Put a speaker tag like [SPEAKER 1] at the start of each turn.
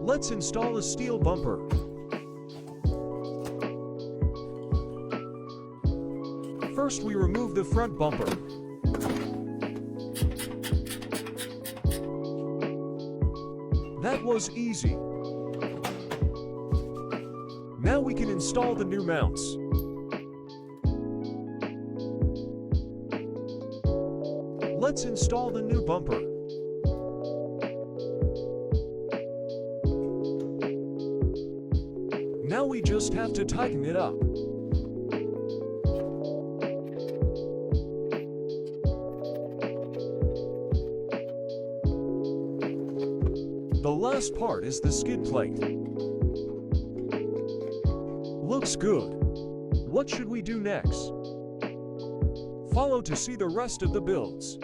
[SPEAKER 1] Let's install a steel bumper. First, we remove the front bumper. That was easy. Now we can install the new mounts. Let's install the new bumper. Now we just have to tighten it up. The last part is the skid plate. Looks good. What should we do next? Follow to see the rest of the builds.